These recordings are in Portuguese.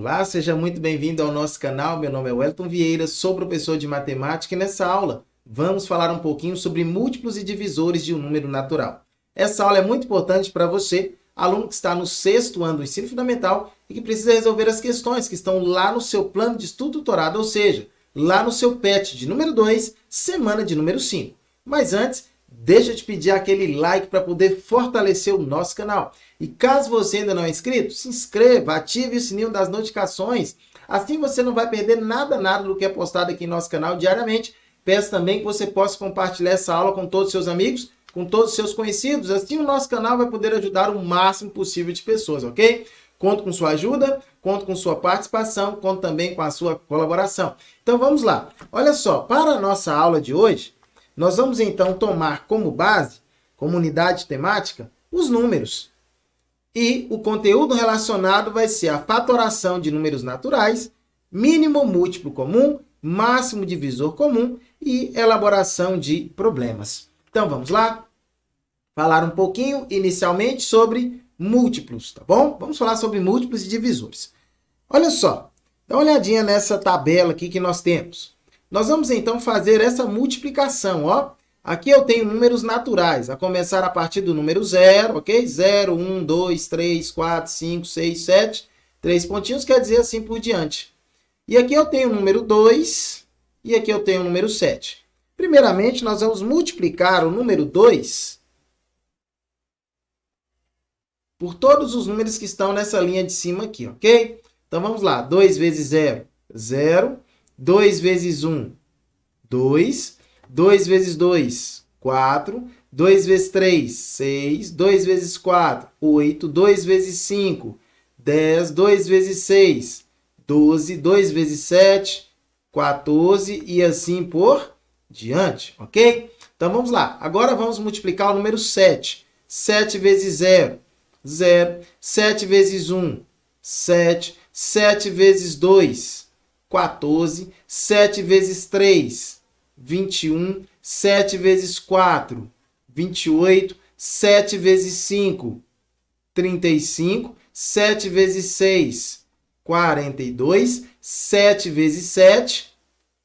Olá, seja muito bem-vindo ao nosso canal. Meu nome é Wellington Vieira, sou professor de matemática e nessa aula vamos falar um pouquinho sobre múltiplos e divisores de um número natural. Essa aula é muito importante para você, aluno que está no sexto ano do ensino fundamental e que precisa resolver as questões que estão lá no seu plano de estudo tutorado, ou seja, lá no seu PET de número 2, semana de número 5. Mas antes, deixa eu te pedir aquele like para poder fortalecer o nosso canal. E caso você ainda não é inscrito, se inscreva, ative o sininho das notificações. Assim você não vai perder nada do que é postado aqui em nosso canal diariamente. Peço também que você possa compartilhar essa aula com todos os seus amigos, com todos os seus conhecidos. Assim o nosso canal vai poder ajudar o máximo possível de pessoas, ok? Conto com sua ajuda, conto com sua participação, conto também com a sua colaboração. Então vamos lá. Olha só, para a nossa aula de hoje, nós vamos então tomar como base, como unidade temática, os números. E o conteúdo relacionado vai ser a fatoração de números naturais, mínimo múltiplo comum, máximo divisor comum e elaboração de problemas. Então vamos lá? Falar um pouquinho inicialmente sobre múltiplos, tá bom? Vamos falar sobre múltiplos e divisores. Olha só, dá uma olhadinha nessa tabela aqui que nós temos. Nós vamos então fazer essa multiplicação, ó. Aqui eu tenho números naturais, a começar a partir do número 0, ok? 0, 1, 2, 3, 4, 5, 6, 7. 3 pontinhos quer dizer assim por diante. E aqui eu tenho o número 2 e aqui eu tenho o número 7. Primeiramente, nós vamos multiplicar o número 2 por todos os números que estão nessa linha de cima aqui, ok? Então vamos lá, 2 vezes 0, 0. 2 vezes 1, 2. 2 vezes 2, 4. 2 vezes 3, 6. 2 vezes 4, 8. 2 vezes 5, 10. 2 vezes 6, 12. 2 vezes 7, 14. E assim por diante, ok? Então vamos lá. Agora vamos multiplicar o número 7. 7 vezes 0, 0. 7 vezes 1, 7. 7 vezes 2, 14, 7 vezes 3, 21, 7 vezes 4, 28, 7 vezes 5, 35, 7 vezes 6, 42, 7 vezes 7,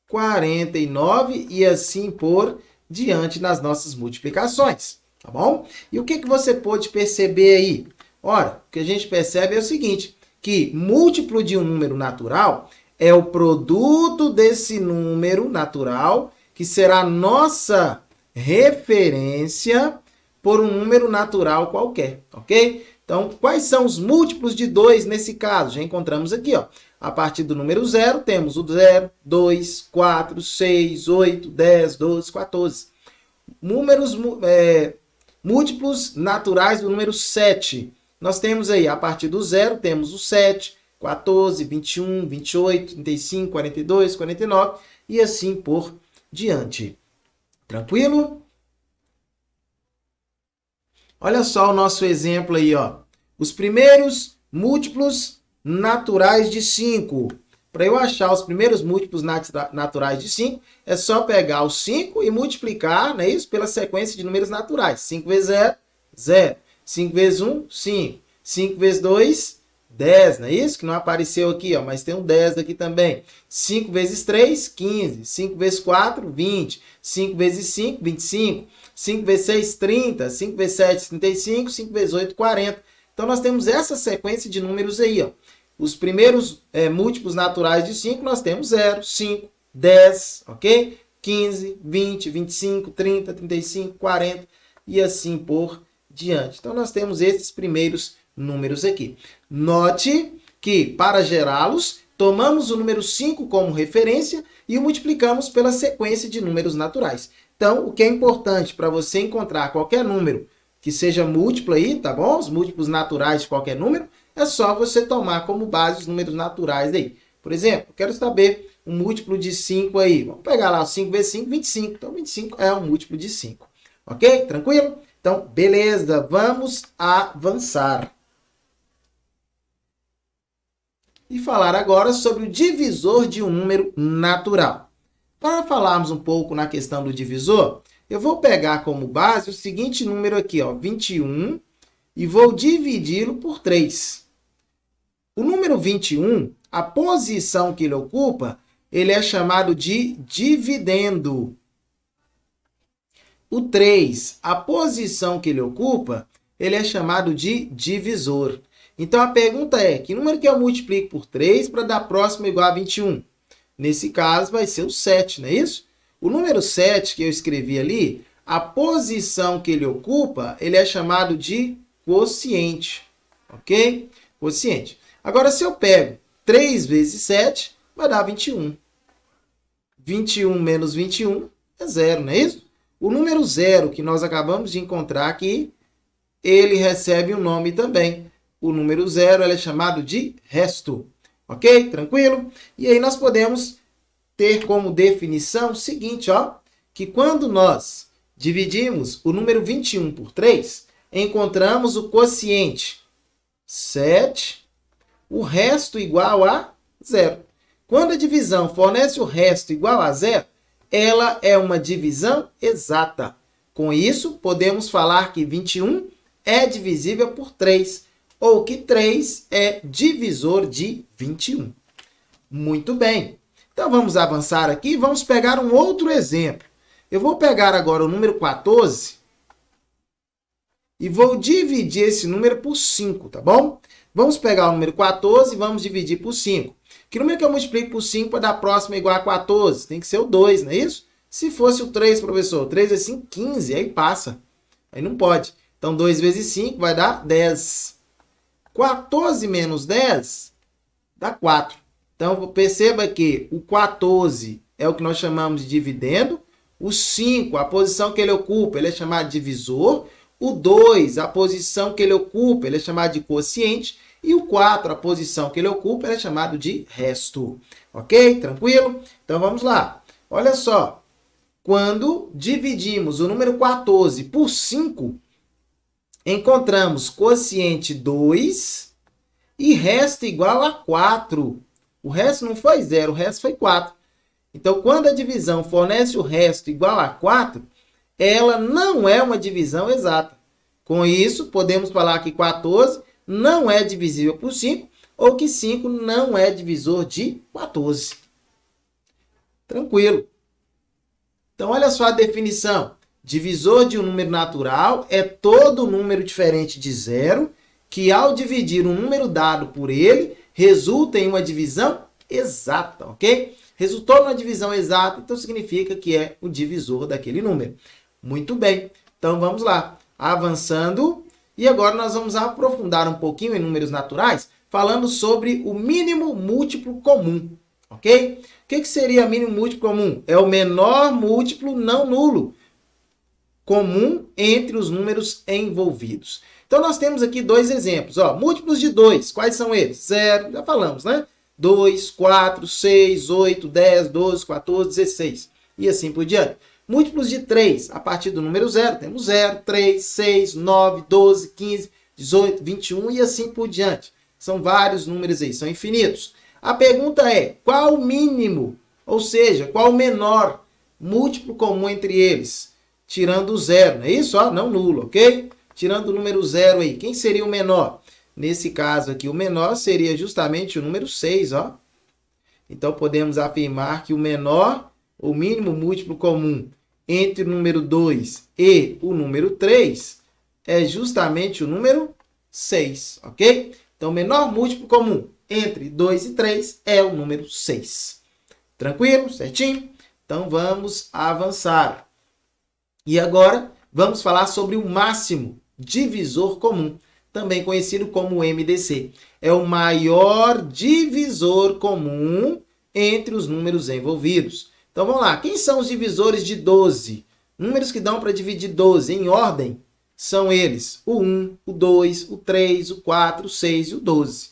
49 e assim por diante nas nossas multiplicações, tá bom? E o que você pode perceber aí? Ora, o que a gente percebe é o seguinte, que múltiplo de um número natural é o produto desse número natural, que será nossa referência por um número natural qualquer, ok? Então, quais são os múltiplos de 2 nesse caso? Já encontramos aqui, ó. A partir do número 0, temos o 0, 2, 4, 6, 8, 10, 12, 14. Números múltiplos naturais do número 7. Nós temos aí, a partir do 0, temos o 7, 14, 21, 28, 35, 42, 49 e assim por diante. Tranquilo? Olha só o nosso exemplo aí, ó. Os primeiros múltiplos naturais de 5. Para eu achar os primeiros múltiplos naturais de 5, é só pegar o 5 e multiplicar, não é isso? Pela sequência de números naturais. 5 vezes 0, 0. 5 vezes 1, 5. 5 vezes 2, 10, não é isso? Que não apareceu aqui, ó, mas tem um 10 aqui também. 5 vezes 3, 15. 5 vezes 4, 20. 5 vezes 5, 25. 5 vezes 6, 30. 5 vezes 7, 35. 5 vezes 8, 40. Então, nós temos essa sequência de números aí, ó. Os primeiros múltiplos naturais de 5, nós temos 0, 5, 10, ok? 15, 20, 25, 30, 35, 40 e assim por diante. Então, nós temos esses primeiros números aqui. Note que, para gerá-los, tomamos o número 5 como referência e o multiplicamos pela sequência de números naturais. Então, o que é importante para você encontrar qualquer número que seja múltiplo aí, tá bom? Os múltiplos naturais de qualquer número, é só você tomar como base os números naturais aí. Por exemplo, eu quero saber um múltiplo de 5 aí. Vamos pegar lá, 5 vezes 5, 25. Então, 25 é um múltiplo de 5. Ok? Tranquilo? Então, beleza. Vamos avançar. E falar agora sobre o divisor de um número natural. Para falarmos um pouco na questão do divisor, eu vou pegar como base o seguinte número aqui, ó, 21, e vou dividi-lo por 3. O número 21, a posição que ele ocupa, ele é chamado de dividendo. O 3, a posição que ele ocupa, ele é chamado de divisor. Então, a pergunta é, que número que eu multiplico por 3 para dar próximo igual a 21? Nesse caso, vai ser o 7, não é isso? O número 7 que eu escrevi ali, a posição que ele ocupa, ele é chamado de quociente, ok? Quociente. Agora, se eu pego 3 vezes 7, vai dar 21. 21 menos 21 é 0, não é isso? O número 0 que nós acabamos de encontrar aqui, ele recebe um nome também. O número 0 é chamado de resto. Ok? Tranquilo? E aí nós podemos ter como definição o seguinte, ó, que quando nós dividimos o número 21 por 3, encontramos o quociente 7, o resto igual a 0. Quando a divisão fornece o resto igual a 0, ela é uma divisão exata. Com isso, podemos falar que 21 é divisível por 3, ou que 3 é divisor de 21. Muito bem. Então, vamos avançar aqui e vamos pegar um outro exemplo. Eu vou pegar agora o número 14 e vou dividir esse número por 5, tá bom? Vamos pegar o número 14 e vamos dividir por 5. Que número que eu multiplico por 5 para dar próximo igual a 14? Tem que ser o 2, não é isso? Se fosse o 3, professor, 3 vezes 5, 15, aí passa. Aí não pode. Então, 2 vezes 5 vai dar 10. 14 menos 10 dá 4. Então, perceba que o 14 é o que nós chamamos de dividendo. O 5, a posição que ele ocupa, ele é chamado de divisor. O 2, a posição que ele ocupa, ele é chamado de quociente. E o 4, a posição que ele ocupa, ele é chamado de resto. Ok? Tranquilo? Então, vamos lá. Olha só. Quando dividimos o número 14 por 5, encontramos quociente 2 e resto igual a 4. O resto não foi 0, o resto foi 4. Então, quando a divisão fornece o resto igual a 4, ela não é uma divisão exata. Com isso, podemos falar que 14 não é divisível por 5, ou que 5 não é divisor de 14. Tranquilo. Então, olha só a definição. Divisor de um número natural é todo número diferente de 0, que ao dividir um número dado por ele, resulta em uma divisão exata, ok? Resultou numa divisão exata, então significa que é o divisor daquele número. Muito bem. Então, vamos lá. Avançando. E agora nós vamos aprofundar um pouquinho em números naturais, falando sobre o mínimo múltiplo comum, ok? O que seria mínimo múltiplo comum? É o menor múltiplo não nulo comum entre os números envolvidos. Então, nós temos aqui dois exemplos. Ó, múltiplos de 2, quais são eles? 0, já falamos, né? 2, 4, 6, 8, 10, 12, 14, 16. E assim por diante. Múltiplos de 3, a partir do número 0, temos 0, 3, 6, 9, 12, 15, 18, 21 e assim por diante. São vários números aí, são infinitos. A pergunta é, qual o mínimo, ou seja, qual o menor múltiplo comum entre eles? Tirando o 0, não é isso? Ó, não nulo, ok? Tirando o número 0 aí, quem seria o menor? Nesse caso aqui, o menor seria justamente o número 6, ó. Então, podemos afirmar que o menor, o mínimo múltiplo comum entre o número 2 e o número 3 é justamente o número 6, ok? Então, o menor múltiplo comum entre 2 e 3 é o número 6. Tranquilo? Certinho? Então, vamos avançar. E agora, vamos falar sobre o máximo divisor comum, também conhecido como MDC. É o maior divisor comum entre os números envolvidos. Então, vamos lá. Quem são os divisores de 12? Números que dão para dividir 12 em ordem são eles. O 1, o 2, o 3, o 4, o 6 e o 12.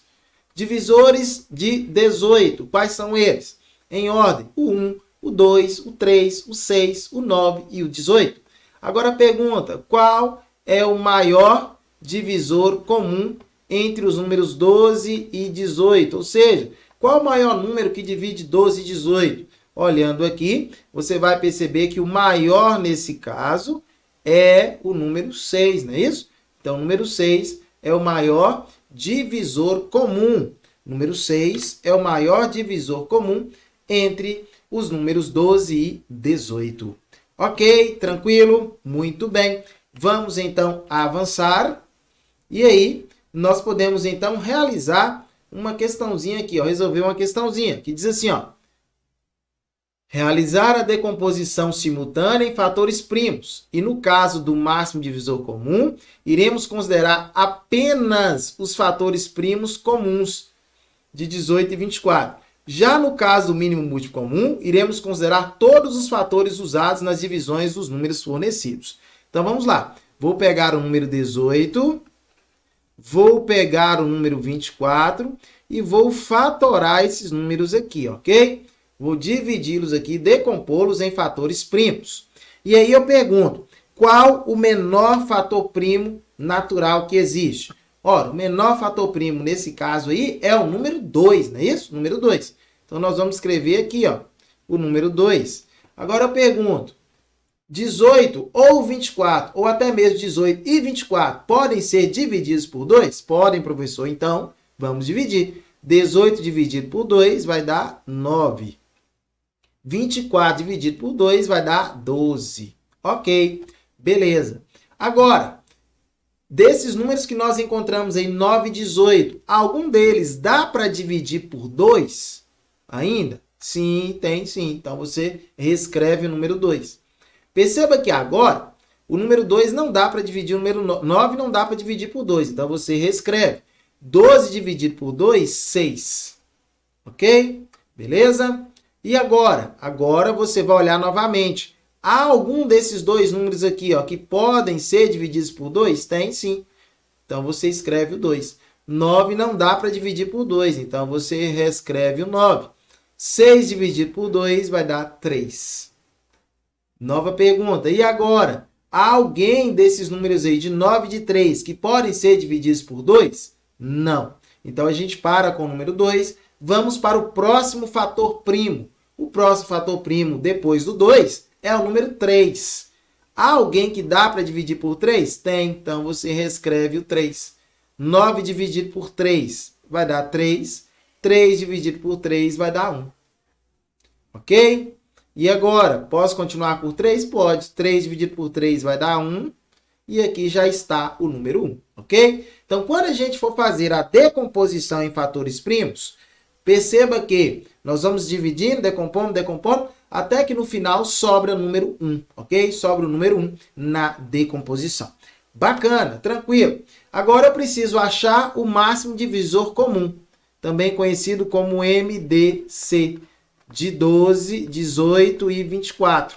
Divisores de 18. Quais são eles? Em ordem. O 1, o 2, o 3, o 6, o 9 e o 18. Agora a pergunta, qual é o maior divisor comum entre os números 12 e 18? Ou seja, qual o maior número que divide 12 e 18? Olhando aqui, você vai perceber que o maior nesse caso é o número 6, não é isso? Então, o número 6 é o maior divisor comum. Número 6 é o maior divisor comum entre os números 12 e 18. Ok? Tranquilo? Muito bem. Vamos então avançar. E aí, nós podemos então realizar uma questãozinha aqui, ó. Resolver uma questãozinha que diz assim, ó. Realizar a decomposição simultânea em fatores primos. E no caso do máximo divisor comum, iremos considerar apenas os fatores primos comuns de 18 e 24. Já no caso do mínimo múltiplo comum, iremos considerar todos os fatores usados nas divisões dos números fornecidos. Então vamos lá. Vou pegar o número 18, vou pegar o número 24 e vou fatorar esses números aqui, ok? Vou dividi-los aqui, decompô-los em fatores primos. E aí eu pergunto, qual o menor fator primo natural que existe? Ora, o menor fator primo nesse caso aí é o número 2, não é isso? Número 2. Então nós vamos escrever aqui, ó, o número 2. Agora eu pergunto, 18 ou 24, ou até mesmo 18 e 24, podem ser divididos por 2? Podem, professor. Então, vamos dividir. 18 dividido por 2 vai dar 9. 24 dividido por 2 vai dar 12. Ok, beleza. Agora, desses números que nós encontramos aí, 9 e 18, algum deles dá para dividir por 2 ainda? Sim, tem sim. Então, você reescreve o número 2. Perceba que agora, o número 2 não dá para dividir, o número 9 não dá para dividir por 2. Então, você reescreve. 12 dividido por 2, 6. Ok? Beleza? E agora? Agora você vai olhar novamente. Há algum desses dois números aqui, ó, que podem ser divididos por 2? Tem sim. Então, você escreve o 2. 9 não dá para dividir por 2. Então, você reescreve o 9. 6 dividido por 2 vai dar 3. Nova pergunta. E agora? Há alguém desses números aí, de 9 e de 3, que podem ser divididos por 2? Não. Então, a gente para com o número 2. Vamos para o próximo fator primo. O próximo fator primo, depois do 2, é o número 3. Há alguém que dá para dividir por 3? Tem. Então, você reescreve o 3. 9 dividido por 3 vai dar 3. 3 dividido por 3 vai dar 1. Ok? E agora, posso continuar por 3? Pode. 3 dividido por 3 vai dar 1. E aqui já está o número 1. Ok? Então, quando a gente for fazer a decomposição em fatores primos, perceba que nós vamos dividindo, decompondo, até que no final sobra o número 1, ok? Sobra o número 1 na decomposição. Bacana, tranquilo. Agora eu preciso achar o máximo divisor comum, também conhecido como MDC, de 12, 18 e 24.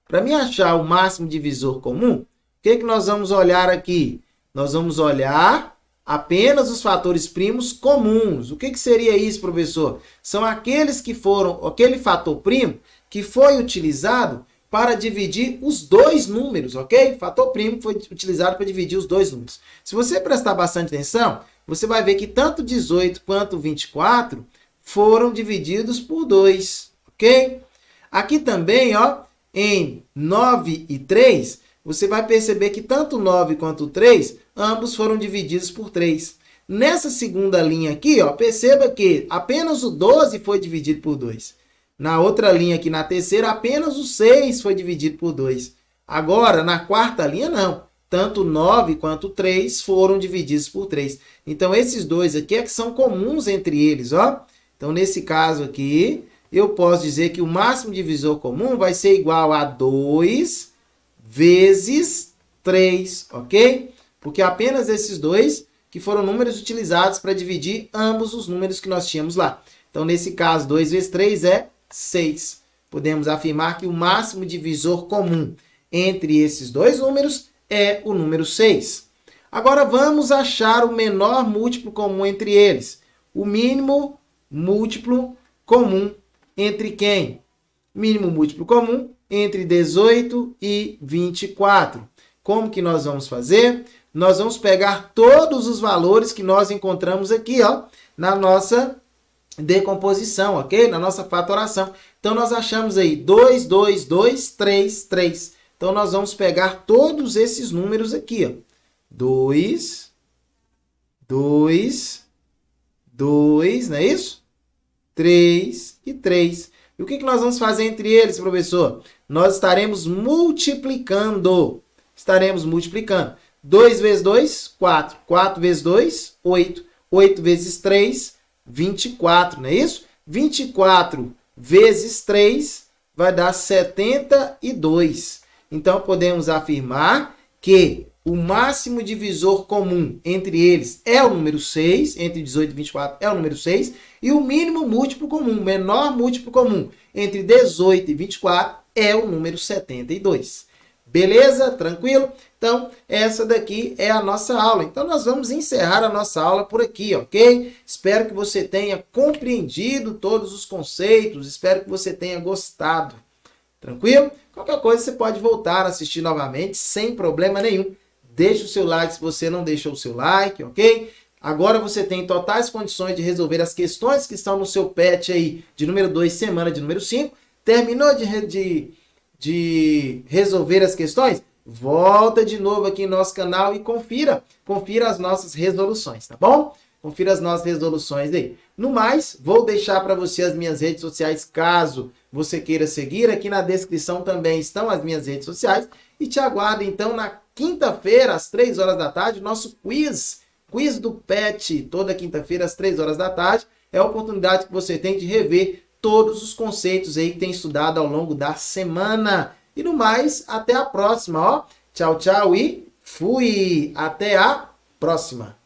Para mim achar o máximo divisor comum, o que nós vamos olhar aqui? Nós vamos olhar apenas os fatores primos comuns. O que seria isso, professor? São aqueles que foram, aquele fator primo que foi utilizado para dividir os dois números, ok? Fator primo foi utilizado para dividir os dois números. Se você prestar bastante atenção, você vai ver que tanto 18 quanto 24 foram divididos por 2, ok? Aqui também, ó, em 9 e 3, você vai perceber que tanto 9 quanto 3, ambos foram divididos por 3. Nessa segunda linha aqui, ó, perceba que apenas o 12 foi dividido por 2. Na outra linha aqui, na terceira, apenas o 6 foi dividido por 2. Agora, na quarta linha, não. Tanto 9 quanto 3 foram divididos por 3. Então, esses dois aqui é que são comuns entre eles, ó. Então, nesse caso aqui, eu posso dizer que o máximo divisor comum vai ser igual a 2 vezes 3, ok? Porque apenas esses dois que foram números utilizados para dividir ambos os números que nós tínhamos lá. Então, nesse caso, 2 vezes 3 é 6. Podemos afirmar que o máximo divisor comum entre esses dois números é o número 6. Agora, vamos achar o menor múltiplo comum entre eles. O mínimo múltiplo comum entre quem? Mínimo múltiplo comum entre 18 e 24. Como que nós vamos fazer? Nós vamos pegar todos os valores que nós encontramos aqui, ó, na nossa decomposição, ok? Na nossa fatoração. Então, nós achamos aí 2, 2, 2, 3, 3. Então, nós vamos pegar todos esses números aqui, ó. 2, 2, 2, não é isso? 3 e 3. E o que nós vamos fazer entre eles, professor? Nós estaremos multiplicando. 2 vezes 2, 4. 4 vezes 2, 8. 8 vezes 3, 24, não é isso? 24 vezes 3 vai dar 72. Então, podemos afirmar que o máximo divisor comum entre eles é o número 6, entre 18 e 24 é o número 6, e o mínimo múltiplo comum, o menor múltiplo comum entre 18 e 24 é o número 72. Beleza? Tranquilo? Então, essa daqui é a nossa aula. Então, nós vamos encerrar a nossa aula por aqui, ok? Espero que você tenha compreendido todos os conceitos, espero que você tenha gostado. Tranquilo? Qualquer coisa você pode voltar a assistir novamente, sem problema nenhum. Deixe o seu like se você não deixou o seu like, ok? Agora você tem totais condições de resolver as questões que estão no seu PET aí, de número 2, semana de número 5. Terminou de resolver as questões? Volta de novo aqui no nosso canal e confira as nossas resoluções, tá bom? Confira as nossas resoluções aí. No mais, vou deixar para você as minhas redes sociais, caso você queira seguir. Aqui na descrição também estão as minhas redes sociais. E te aguardo, então, na quinta-feira, às 3 horas da tarde, nosso quiz do PET. Toda quinta-feira, às 3 horas da tarde. É a oportunidade que você tem de rever todos os conceitos aí que tem estudado ao longo da semana. E no mais, até a próxima, ó. Tchau, tchau e fui! Até a próxima!